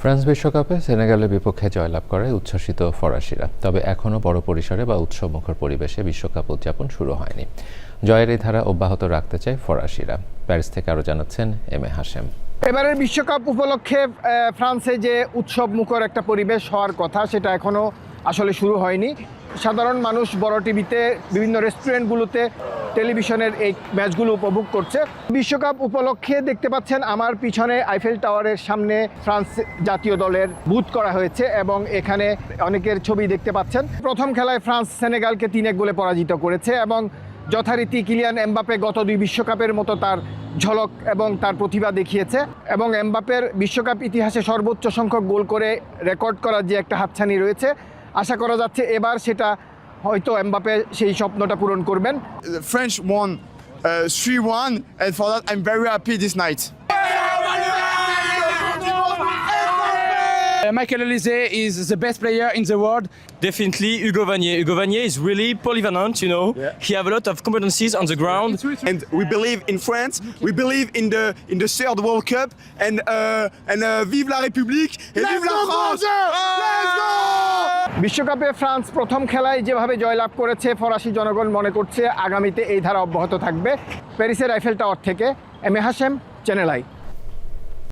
France বিশ্বকাপে সেনেগালের বিপক্ষে জয়লাভ করে উচ্ছ্বসিত ফরাসিরা। তবে এখনও বড় পরিসরে বা উৎসবমুখর পরিবেশে বিশ্বকাপ উদযাপন শুরু হয়নি। জয়ের এই ধারা অব্যাহত রাখতে চায় ফরাসিরা। প্যারিস থেকে আরও জানাচ্ছেন এম এ হাশেম। এবারের বিশ্বকাপ উপলক্ষে ফ্রান্সে যে উৎসবমুখর একটা পরিবেশ হওয়ার কথা সেটা এখনও আসলে শুরু হয়নি। সাধারণ মানুষ বড় টিভিতে, বিভিন্ন রেস্টুরেন্টগুলোতে টেলিভিশনের এই ম্যাচগুলো উপভোগ করছে। বিশ্বকাপ উপলক্ষে দেখতে পাচ্ছেন আমার পিছনে আইফেল টাওয়ারের সামনে ফ্রান্স জাতীয় দলের বুথ করা হয়েছে এবং এখানে অনেকের ছবি দেখতে পাচ্ছেন। প্রথম খেলায় ফ্রান্স সেনেগালকে 3-1 গোলে পরাজিত করেছে এবং যথারীতি কিলিয়ান এমবাপে গত 2 বিশ্বকাপের মতো তার ঝলক এবং তার প্রতিভা দেখিয়েছে এবং এমবাপের বিশ্বকাপ ইতিহাসে সর্বোচ্চ সংখ্যক গোল করে রেকর্ড করার যে একটা হাতছানি রয়েছে, আশা করা যাচ্ছে এবার সেটা হয়তো এমবাপে সেই স্বপ্নটা পূরণ করবেন। The French won 3-1 and for that I'm very happy this night. Michael Olise is the best player in the world. Definitely Hugo Vanier. Hugo Vanier is really polyvalent, you know. Yeah. He have a lot of competencies on the ground. And we believe in France. We believe in the third World Cup and vive la République et vive la France. Let's go! বিশ্বকাপে France প্রথম খেলায় যেভাবে জয়লাভ করেছে, ফরাসি জনগণ মনে করছে আগামীতে এই ধারা অব্যাহত থাকবে। প্যারিসের আইফেল টাওয়ার থেকে M A Hashem, channel I.